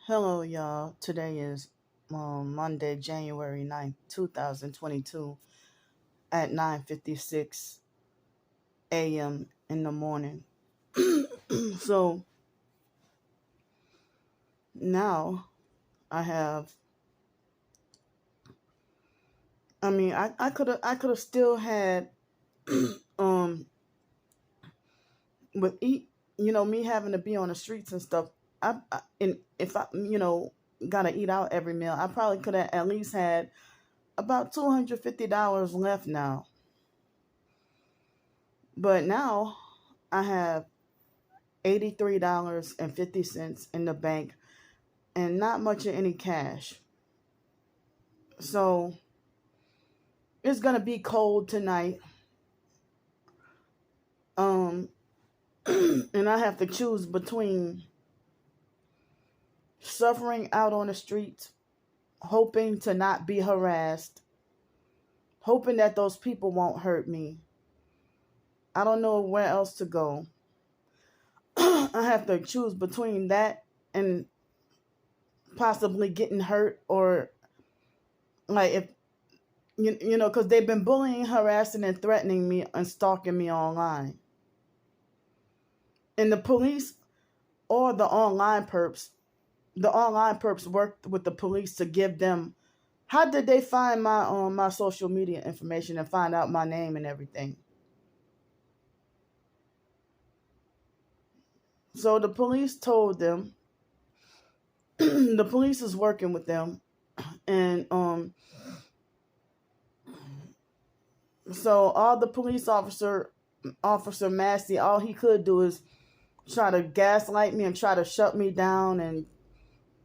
Hello, y'all. Today is Monday, January 9th, 2022 at 9:56 a.m. in the morning. So now I have, I could have still had, um, with me having to be on the streets and stuff. And if I gotta eat out every meal, I probably could have at least had about $250 left now. But now I have $83.50 in the bank and not much of any cash. So it's gonna be cold tonight. Um and I have to choose between suffering out on the streets, hoping to not be harassed, hoping that those people won't hurt me. I don't know where else to go. I have to choose between that and possibly getting hurt, or like if because they've been bullying, harassing, and threatening me and stalking me online. And the police or the online perps worked with the police to give them. How did they find my social media information and find out my name and everything? So the police told them the police is working with them, and so all the police officer Massey, all he could do is try to gaslight me and try to shut me down and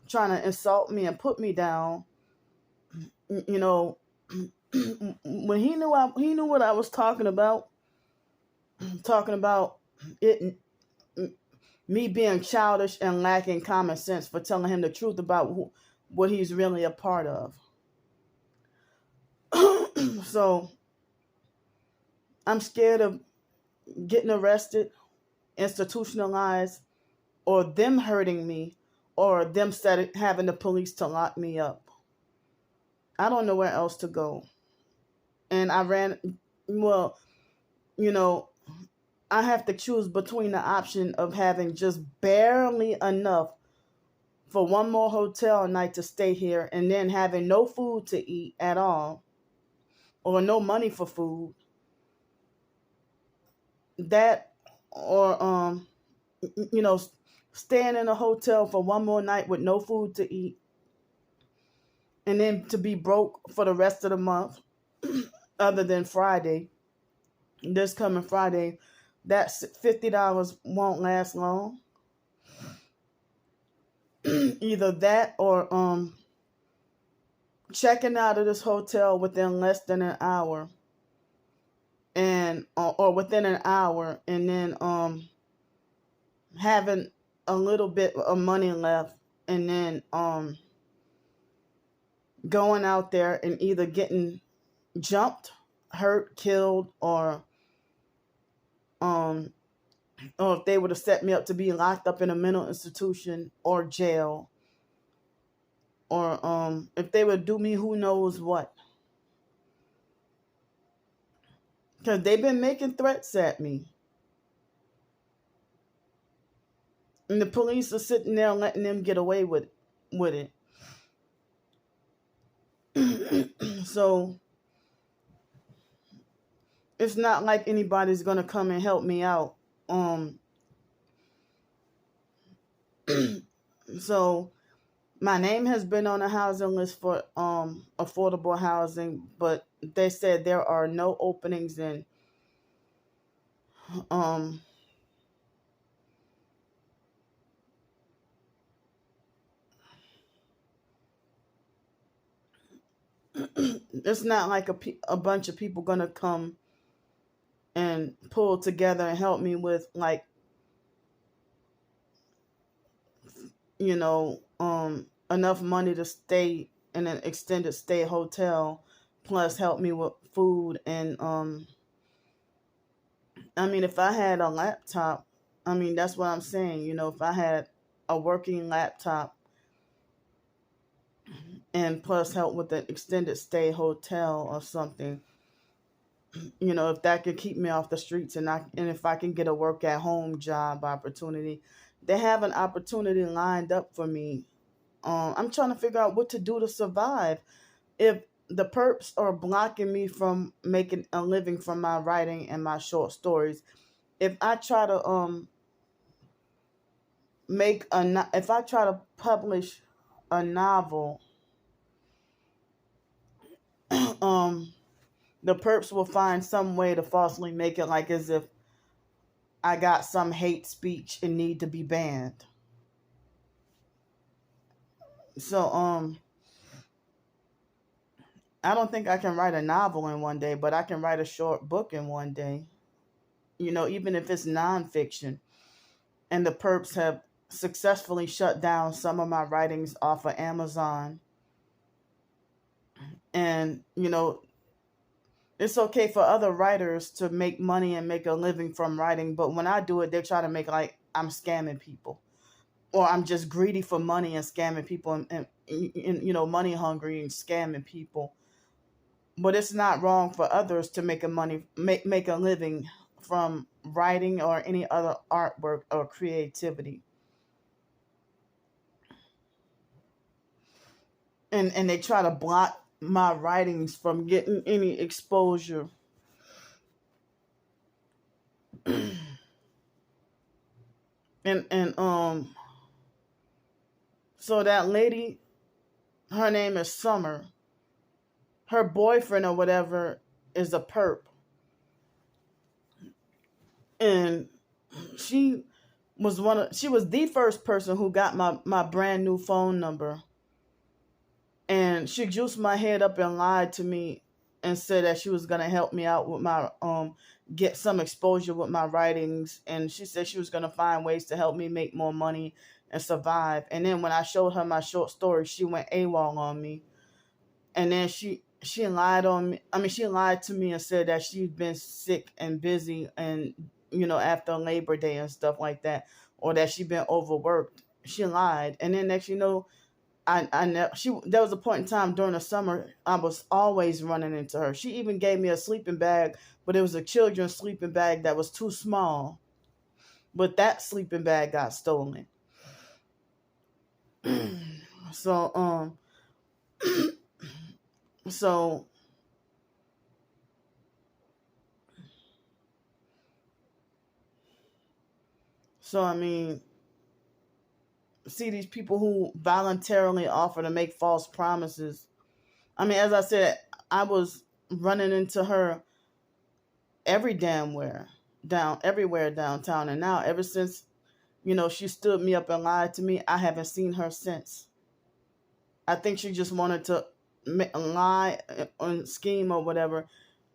trying to insult me and put me down. You know, when he knew what I was talking about it, me being childish and lacking common sense for telling him the truth about what he's really a part of. So I'm scared of getting arrested, institutionalized, or them hurting me, or them having the police to lock me up. I don't know where else to go. And well, you know, I have to choose between the option of having just barely enough for one more hotel night to stay here and then having no food to eat at all or no money for food. That or you know, staying in a hotel for one more night with no food to eat and then to be broke for the rest of the month other than Friday. This coming Friday, that $50 won't last long. Either that or checking out of this hotel within less than an hour, and or within an hour, and then having a little bit of money left, and then going out there and either getting jumped, hurt, killed, um or if they would have set me up to be locked up in a mental institution or jail, or if they would do me who knows what, because they've been making threats at me, and the police are sitting there letting them get away with it. So it's not like anybody's gonna come and help me out. So my name has been on a housing list for affordable housing, but they said there are no openings in um it's not like a bunch of people gonna come and pull together and help me with, like, enough money to stay in an extended stay hotel, plus help me with food. And if I had a laptop, that's what I'm saying. If I had a working laptop, and plus help with an extended stay hotel or something. If that could keep me off the streets, and if I can get a work at home job opportunity. They have an opportunity lined up for me. I'm trying to figure out what to do to survive. If the perps are blocking me from making a living from my writing and my short stories, if I try to if I try to publish a novel, um the perps will find some way to falsely make it like as if I got some hate speech and need to be banned. So I don't think I can write a novel in one day, but I can write a short book in one day. Even if it's nonfiction. And the perps have successfully shut down some of my writings off of Amazon. And, it's okay for other writers to make money and make a living from writing, but when I do it, they try to make like I'm scamming people, or I'm just greedy for money and scamming people, and money hungry and scamming people. But it's not wrong for others to make a living from writing or any other artwork or creativity. And they try to block my writings from getting any exposure. And so that lady, her name is Summer. Her boyfriend or whatever is a perp. And she she was the first person who got my brand new phone number. And she juiced my head up and lied to me and said that she was gonna help me out with my get some exposure with my writings, and she said she was gonna find ways to help me make more money and survive. And then when I showed her my short story, she went AWOL on me. And then she lied on me. I mean, she lied to me and said that she'd been sick and busy, and after Labor Day and stuff like that, or that she'd been overworked. She lied, and then next I never, there was a point in time during the summer I was always running into her. She even gave me a sleeping bag, but it was a children's sleeping bag that was too small. But that sleeping bag got stolen. so so I mean, see these people who voluntarily offer to make false promises. I mean, as I said, I was running into her everywhere downtown, and now ever since she stood me up and lied to me, I haven't seen her since. I think she just wanted to lie and scheme or whatever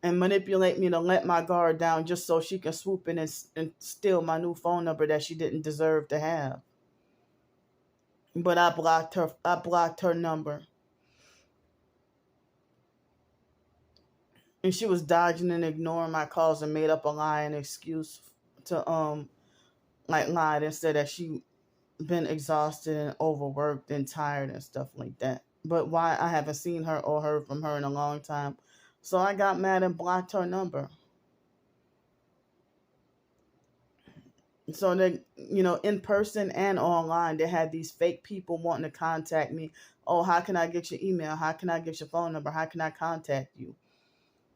and manipulate me to let my guard down just so she can swoop in and steal my new phone number that she didn't deserve to have. But I blocked her number. And she was dodging and ignoring my calls and made up a lying excuse to lied and said that she been exhausted and overworked and tired and stuff like that. But why I haven't seen her or heard from her in a long time. So I got mad and blocked her number. So they, in person and online, they had these fake people wanting to contact me. Oh, how can I get your email? How can I get your phone number? How can I contact you?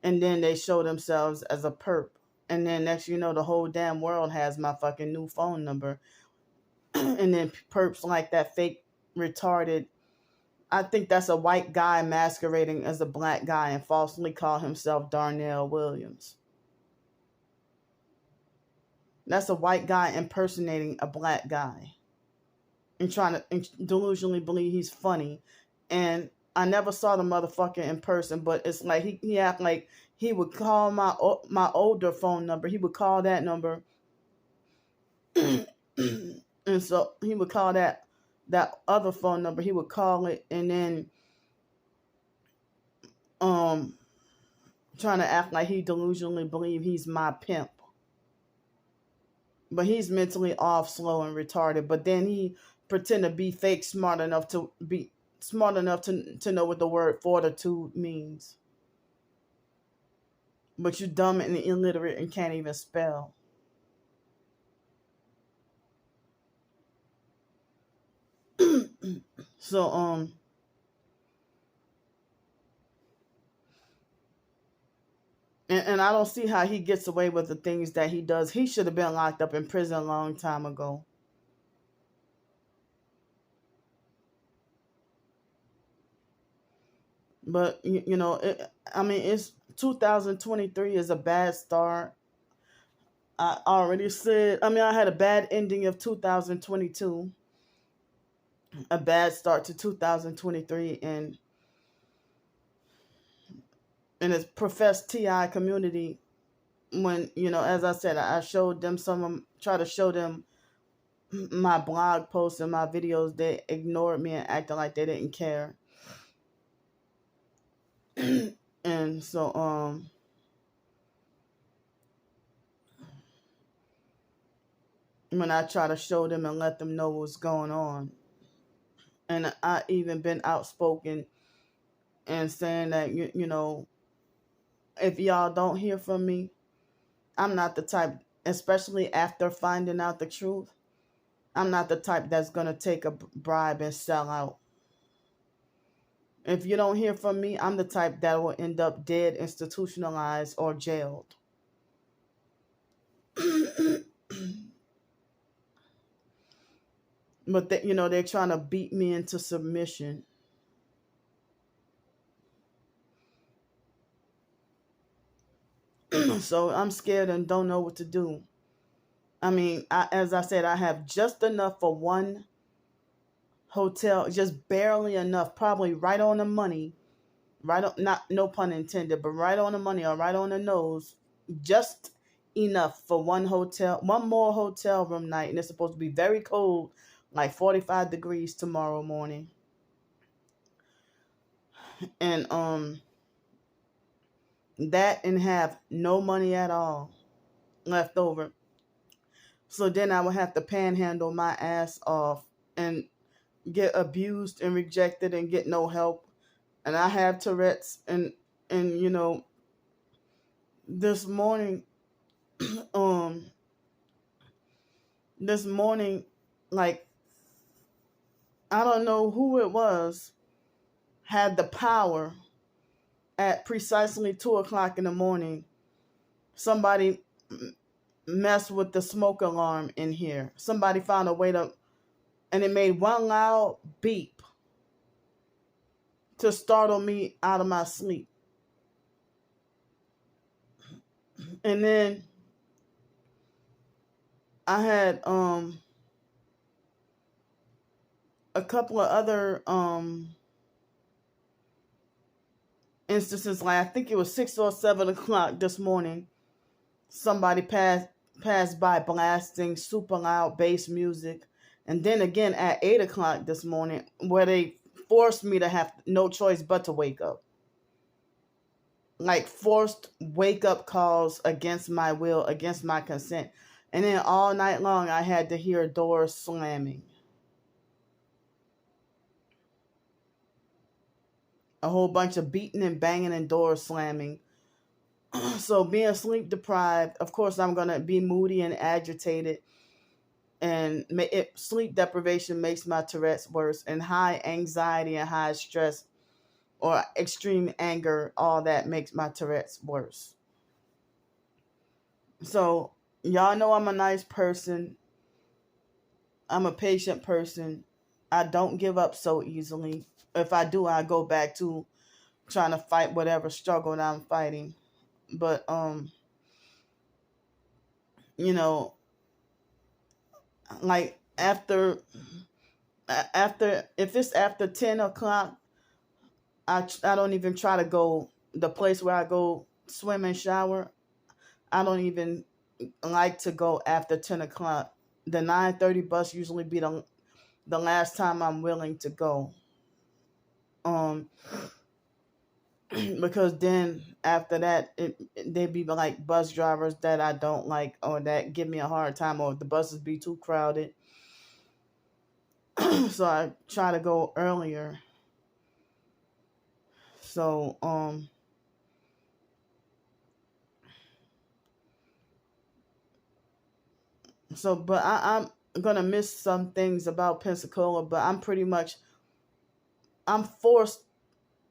And then they show themselves as a perp. And then next the whole damn world has my fucking new phone number. And then perps like that fake retarded, I think that's a white guy masquerading as a black guy and falsely call himself Darnell Williams. That's a white guy impersonating a black guy and trying to delusionally believe he's funny. And I never saw the motherfucker in person, but it's like he act like he would call my older phone number. He would call that number. And so he would call that other phone number. He would call it and then trying to act like he delusionally believe he's my pimp. But he's mentally off, slow, and retarded. But then he pretend to be fake smart enough to smart enough to know what the word fortitude means. But you're dumb and illiterate and can't even spell. So and I don't see how he gets away with the things that he does. He should have been locked up in prison a long time ago. But I mean, it's 2023 is a bad start. I already said. I mean, I had a bad ending of 2022, a bad start to 2023, and in its professed TI community, when as I said, I showed them try to show them my blog posts and my videos. They ignored me and acted like they didn't care. And so when I try to show them and let them know what's going on, and I even been outspoken and saying that if y'all don't hear from me, I'm not the type, especially after finding out the truth, I'm not the type that's gonna take a bribe and sell out. If you don't hear from me, I'm the type that will end up dead, institutionalized, or jailed. But they're trying to beat me into submission. So I'm scared and don't know what to do. I mean, as I said, I have just enough for one hotel, just barely enough, probably right on the money, right on, not no pun intended, but right on the money or right on the nose, just enough for one more hotel room night, and it's supposed to be very cold, like 45 degrees tomorrow morning. And that and have no money at all left over. So then I would have to panhandle my ass off and get abused and rejected and get no help. And I have Tourette's, and this morning um this morning, like, I don't know who it was, had the power at precisely 2 o'clock in the morning. Somebody messed with the smoke alarm in here. Somebody found a way to, and it made one loud beep to startle me out of my sleep. And then I had a couple of other instances, like I think it was 6 or 7 o'clock this morning. Somebody passed by blasting super loud bass music, and then again at 8 o'clock this morning, where they forced me to have no choice but to wake up. Like forced wake up calls against my will, against my consent. And then all night long I had to hear doors slamming. A whole bunch of beating and banging and doors slamming. So being sleep deprived, of course I'm going to be moody and agitated. And sleep deprivation makes my Tourette's worse. And high anxiety and high stress or extreme anger, all that makes my Tourette's worse. So y'all know I'm a nice person. I'm a patient person. I don't give up so easily. If I do, I go back to trying to fight whatever struggle that I'm fighting. But like after if it's after 10 o'clock, I don't even try to go the place where I go swim and shower. I don't even like to go after 10 o'clock. The 9:30 bus usually be the last time I'm willing to go. Because then after that, they be like bus drivers that I don't like or that give me a hard time, or the buses be too crowded. So I try to go earlier. So but I'm gonna miss some things about Pensacola, but I'm forced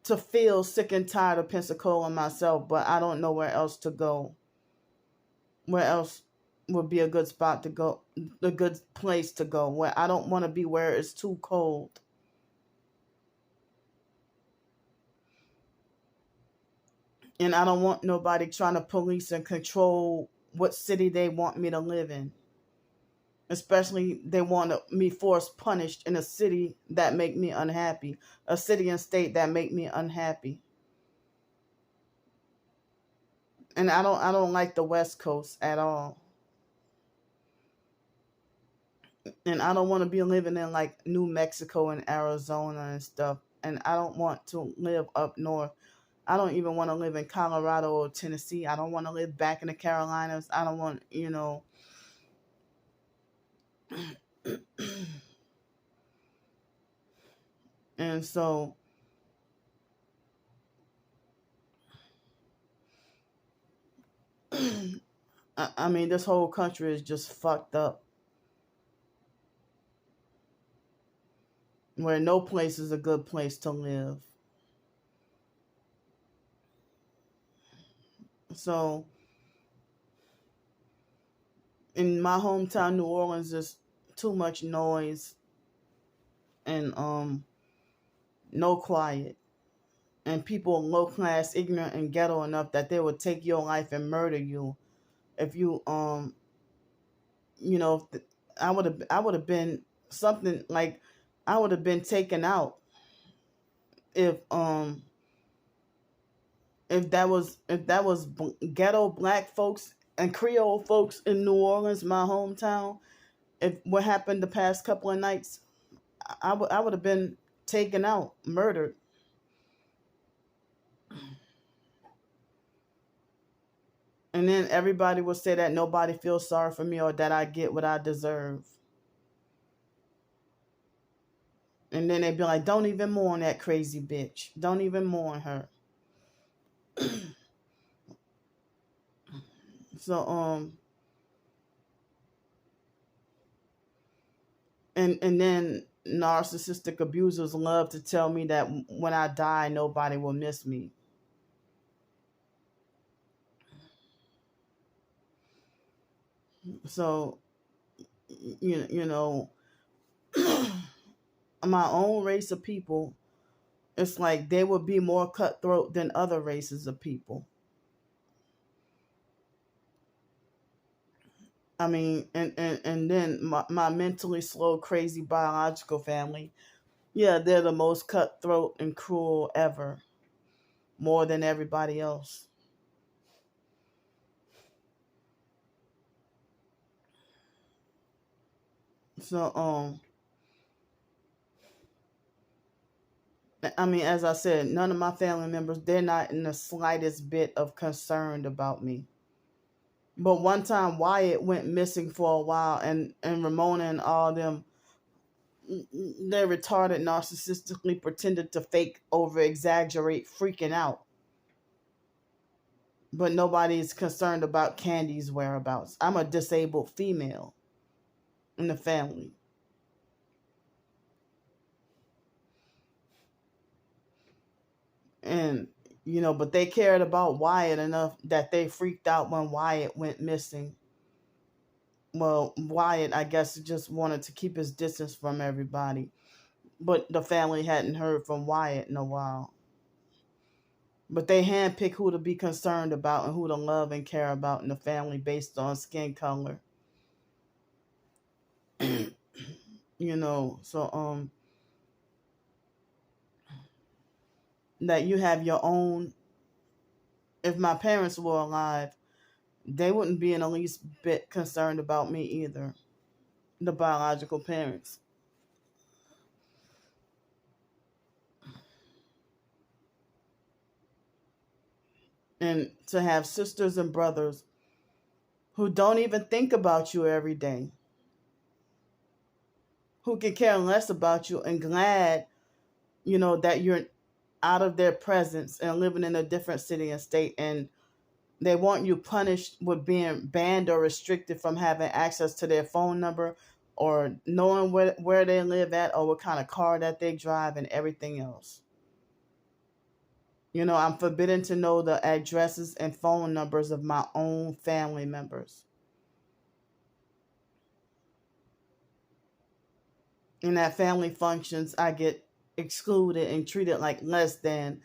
to feel sick and tired of Pensacola myself, but I don't know where else to go. Where else would be a good spot to go, a good place to go, where I don't want to be where it's too cold. And I don't want nobody trying to police and control what city they want me to live in. Especially they want me forced punished in a city that make me unhappy, a city and state that make me unhappy. And I don't like the West Coast at all. And I don't want to be living in like New Mexico and Arizona and stuff. And I don't want to live up north. I don't even want to live in Colorado or Tennessee. I don't want to live back in the Carolinas. I don't want, and so I mean, this whole country is just fucked up, where no place is a good place to live. So in my hometown, New Orleans, there's too much noise and no quiet, and people low class, ignorant, and ghetto enough that they would take your life and murder you if you you know if I would have been something like I would have been taken out if if that was ghetto black folks and Creole folks in New Orleans, my hometown. If what happened the past couple of nights, I would have been taken out, murdered. And then everybody will say that nobody feels sorry for me or that I get what I deserve. And then they'd be like, don't even mourn that crazy bitch. Don't even mourn her. So and then narcissistic abusers love to tell me that when I die nobody will miss me. So you know my own race of people, it's like they would be more cutthroat than other races of people. I mean, and then my mentally slow, crazy biological family, yeah, they're the most cutthroat and cruel ever, more than everybody else. So, I mean, as I said, none of my family members, they're not in the slightest bit of concerned about me. But one time Wyatt went missing for a while, and Ramona and all them, they retarded narcissistically pretended to fake, over exaggerate, freaking out. But nobody's concerned about Candy's whereabouts. I'm a disabled female in the family. And, but they cared about Wyatt enough that they freaked out when Wyatt went missing. Well, Wyatt, I guess, just wanted to keep his distance from everybody. But the family hadn't heard from Wyatt in a while. But they handpick who to be concerned about and who to love and care about in the family based on skin color. So that you have your own. If my parents were alive, they wouldn't be in the least bit concerned about me either. The biological parents. And to have sisters and brothers who don't even think about you every day, who can care less about you and glad, that you're out of their presence and living in a different city and state, and they want you punished with being banned or restricted from having access to their phone number or knowing where they live at or what kind of car that they drive and everything else. I'm forbidden to know the addresses and phone numbers of my own family members. And at family functions, I get excluded and treated like less than.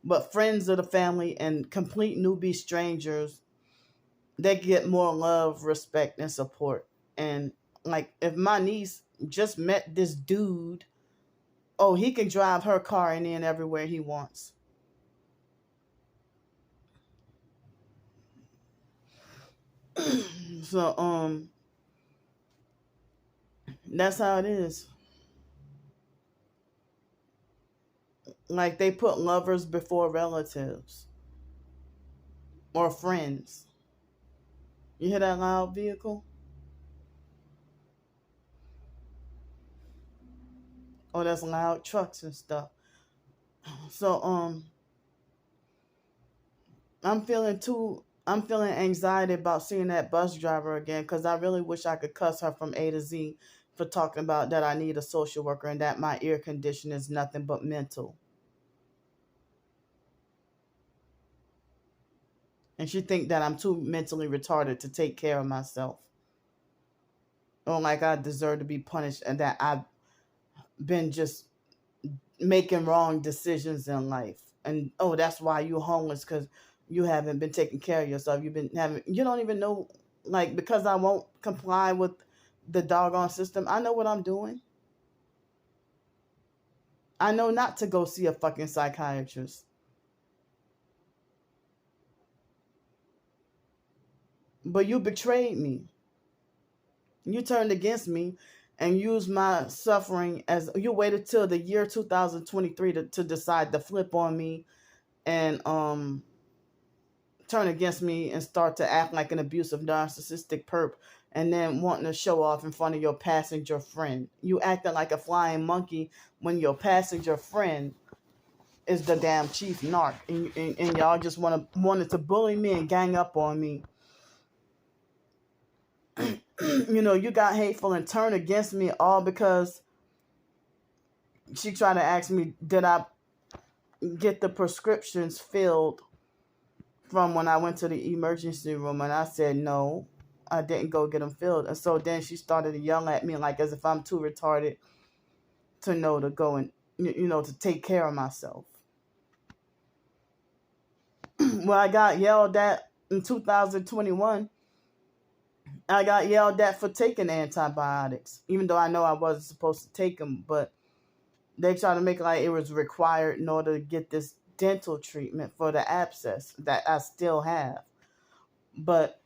But friends of the family and complete newbie strangers, they get more love, respect, and support. And like if my niece just met this dude, oh, he can drive her car in and everywhere he wants. So that's how it is. Like they put lovers before relatives or friends. You hear that loud vehicle? Oh, that's loud trucks and stuff. So I'm feeling anxiety about seeing that bus driver again because I really wish I could cuss her from A to Z for talking about that I need a social worker and that my ear condition is nothing but mental. And she think that I'm too mentally retarded to take care of myself. Or like I deserve to be punished and that I've been just making wrong decisions in life. And oh, that's why you're homeless because you haven't been taking care of yourself. You don't even know, like, because I won't comply with the doggone system. I know what I'm doing. I know not to go see a fucking psychiatrist. But you betrayed me. You turned against me and used my suffering as you waited till the year 2023 to decide to flip on me and turn against me and start to act like an abusive narcissistic perp and then wanting to show off in front of your passenger friend. You acting like a flying monkey when your passenger friend is the damn chief narc and y'all just wanted to bully me and gang up on me. You got hateful and turned against me all because she tried to ask me, did I get the prescriptions filled from when I went to the emergency room? And I said, no, I didn't go get them filled. And so then she started to yell at me like as if I'm too retarded to know to go and, to take care of myself. Well, I got yelled at in 2021. I got yelled at for taking antibiotics, even though I know I wasn't supposed to take them. But they tried to make it like it was required in order to get this dental treatment for the abscess that I still have. But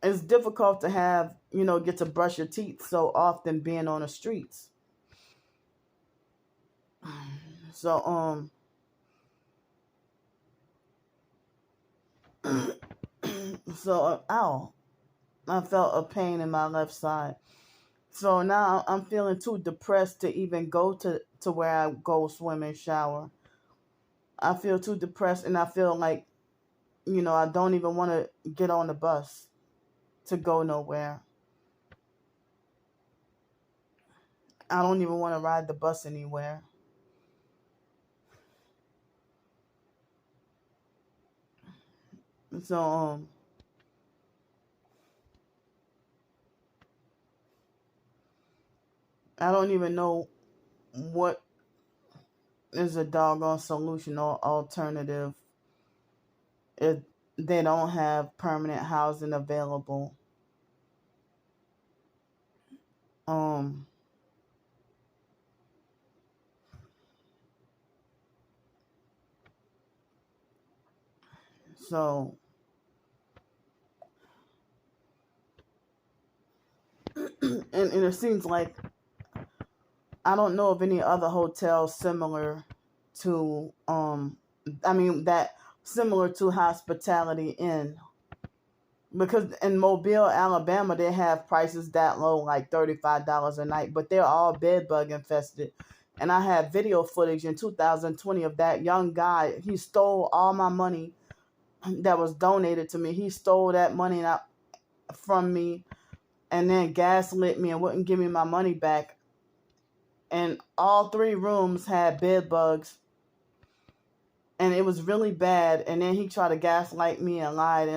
it's difficult to have, get to brush your teeth so often being on the streets. So ow, I felt a pain in my left side. So now I'm feeling too depressed to even go to where I go swim and shower. I feel too depressed and I feel like, I don't even want to get on the bus to go nowhere. I don't even want to ride the bus anywhere. So I don't even know what is a doggone solution or alternative if they don't have permanent housing available. So and it seems like I don't know of any other hotels similar to that similar to Hospitality Inn. Because in Mobile, Alabama, they have prices that low, like $35 a night, but they're all bed bug infested. And I have video footage in 2020 of that young guy. He stole all my money that was donated to me. He stole that money out from me and then gaslit me and wouldn't give me my money back. And all 3 rooms had bed bugs. And it was really bad. And then he tried to gaslight me and lie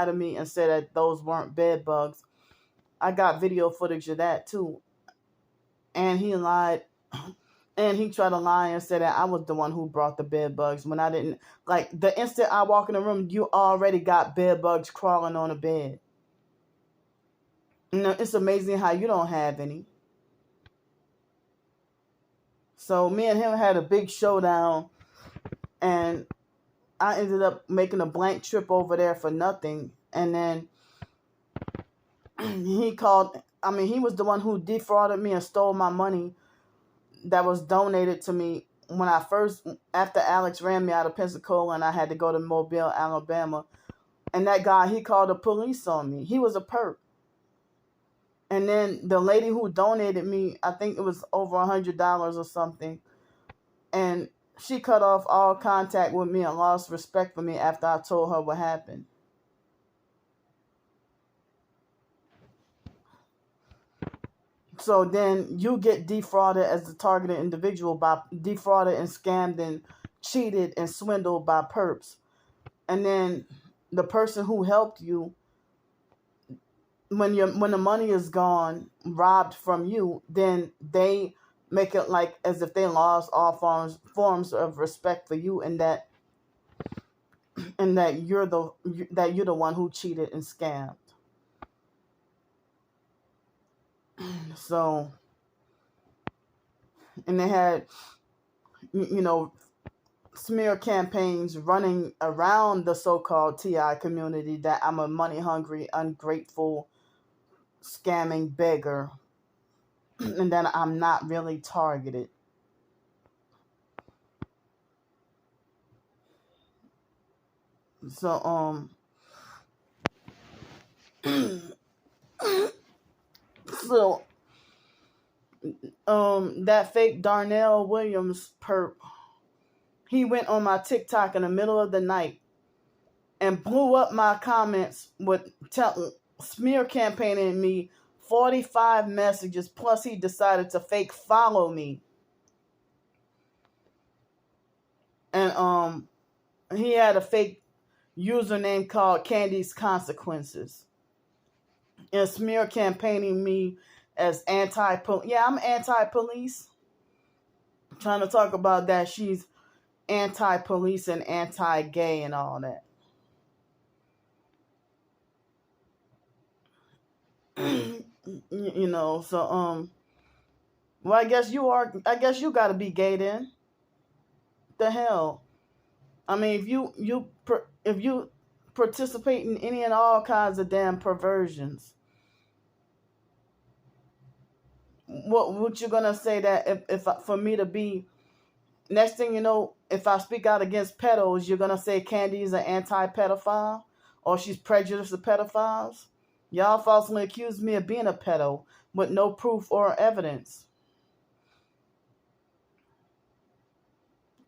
to me and said that those weren't bed bugs. I got video footage of that too. And he lied. And he tried to lie and say that I was the one who brought the bed bugs when I didn't. Like, the instant I walk in the room, you already got bed bugs crawling on the bed. You know, it's amazing how you don't have any. So me and him had a big showdown. And I ended up making a blank trip over there for nothing. And then he was the one who defrauded me and stole my money that was donated to me when after Alex ran me out of Pensacola and I had to go to Mobile, Alabama. And that guy, he called the police on me. He was a perp. And then the lady who donated me, I think it was over $100 or something. And she cut off all contact with me and lost respect for me after I told her what happened. So then you get defrauded as the targeted individual, by defrauded and scammed and cheated and swindled by perps. And then the person who helped you, when the money is gone, robbed from you, then they make it like as if they lost all forms of respect for you, and that you're the one who cheated and scammed. So, and they had, smear campaigns running around the so-called TI community that I'm a money-hungry, ungrateful, scamming beggar, and that I'm not really targeted. So, that fake Darnell Williams perp, he went on my TikTok in the middle of the night and blew up my comments with smear campaigning me 45 messages, plus he decided to fake follow me. And he had a fake username called Candy's Consequences. And smear campaigning me as anti-police. Yeah, I'm anti-police. I'm trying to talk about that she's anti-police and anti-gay and all that. So well, I guess you got to be gay then. The hell, I mean, if you participate in any and all kinds of damn perversions, what you gonna say that if for me to be, next thing you know, if I speak out against pedos, you're gonna say Candy is an anti-pedophile or she's prejudiced to pedophiles? Y'all falsely accused me of being a pedo with no proof or evidence.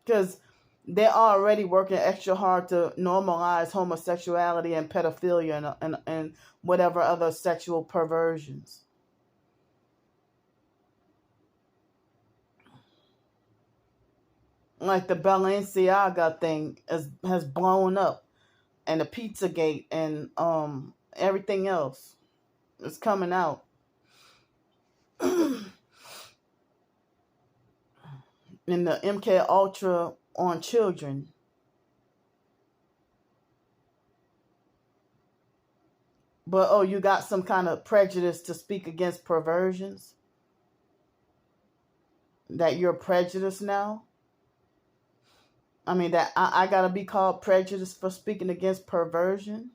Because they're already working extra hard to normalize homosexuality and pedophilia and whatever other sexual perversions. Like the Balenciaga thing has blown up, and the Pizzagate and everything else is coming out. And the MK Ultra on children. But you got some kind of prejudice to speak against perversions? That you're prejudiced now? I mean, that I gotta be called prejudiced for speaking against perversion?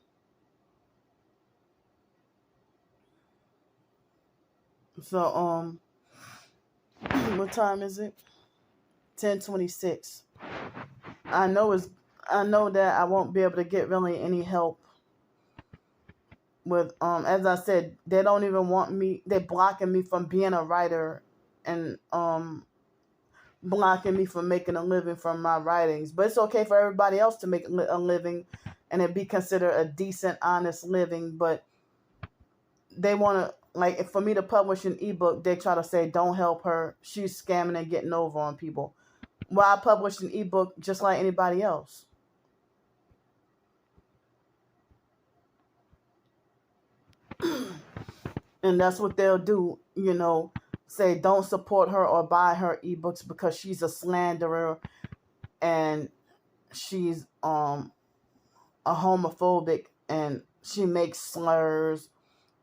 So, what time is it? 10:26. I know that I won't be able to get really any help with as I said, they don't even want me. They're blocking me from being a writer, and blocking me from making a living from my writings. But it's okay for everybody else to make a living, and it be considered a decent, honest living. But they want to, like, for me to publish an ebook, they try to say, don't help her, she's scamming and getting over on people. Well, I published an ebook just like anybody else. And that's what they'll do, say don't support her or buy her ebooks because she's a slanderer, and she's a homophobic, and she makes slurs,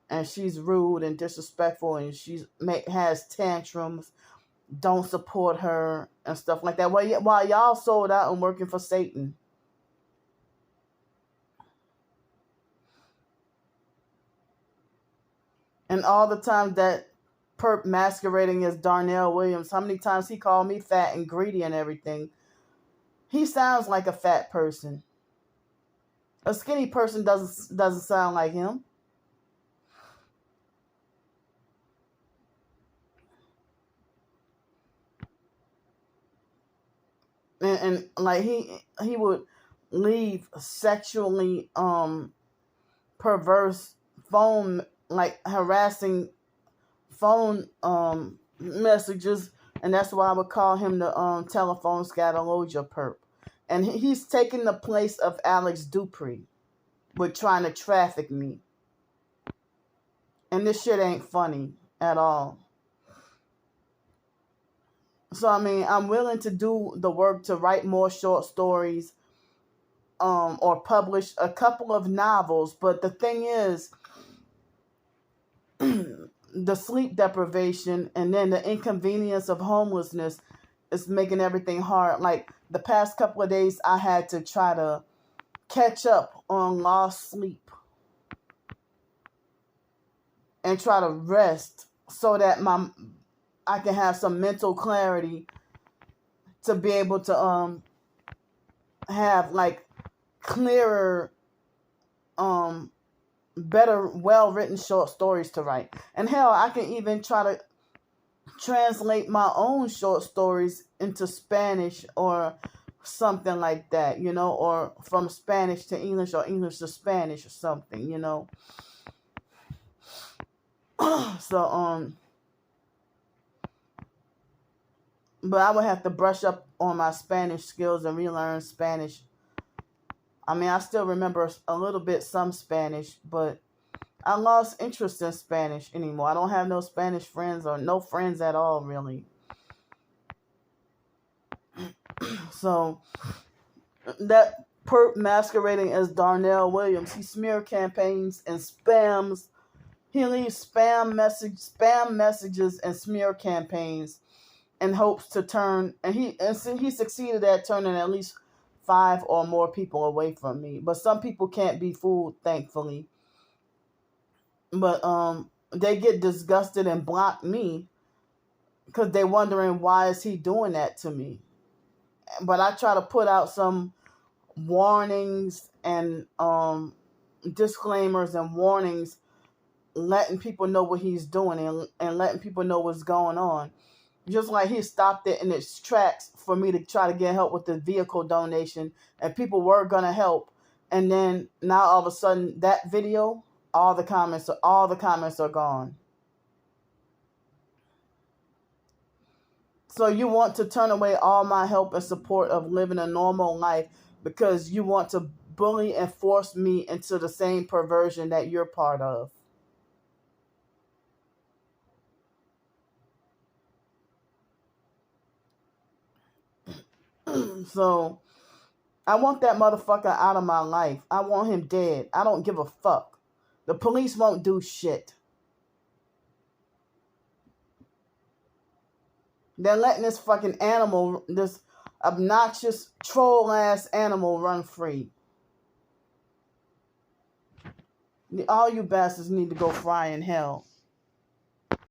and she's rude and disrespectful, and has tantrums. Don't support her and stuff like that. While y'all sold out and working for Satan. And all the time that perp masquerading as Darnell Williams, how many times he called me fat and greedy and everything. He sounds like a fat person. A skinny person doesn't sound like him. And like he would leave sexually perverse phone, like harassing phone messages, and that's why I would call him the telephone scatologia perp. And he's taking the place of Alex Dupree with trying to traffic me. And this shit ain't funny at all. So, I mean, I'm willing to do the work to write more short stories or publish a couple of novels. But the thing is, the sleep deprivation and then the inconvenience of homelessness is making everything hard. Like the past couple of days, I had to try to catch up on lost sleep and try to rest so that I can have some mental clarity to be able to have like clearer, better, well-written short stories to write. And hell, I can even try to translate my own short stories into Spanish or something like that, or from Spanish to English or English to Spanish or something, So, but I would have to brush up on my Spanish skills and relearn Spanish. I mean, I still remember a little bit, some Spanish, but I lost interest in Spanish anymore. I don't have no Spanish friends or no friends at all, really. So, that perp masquerading as Darnell Williams, he smear campaigns and spams. He leaves spam messages and smear campaigns in hopes to turn, and he succeeded at turning at least 5 or more people away from me. But some people can't be fooled, thankfully. But they get disgusted and block me because they're wondering why is he doing that to me. But I try to put out some warnings and disclaimers and warnings, letting people know what he's doing and letting people know what's going on. Just like he stopped it in its tracks for me to try to get help with the vehicle donation, and people were gonna help, and then now all of a sudden that video, all the comments are gone. So you want to turn away all my help and support of living a normal life because you want to bully and force me into the same perversion that you're part of. So I want that motherfucker out of my life. I want him dead. I don't give a fuck. The police won't do shit. They're letting this fucking animal, this obnoxious troll ass animal, run free. All you bastards need to go fry in hell.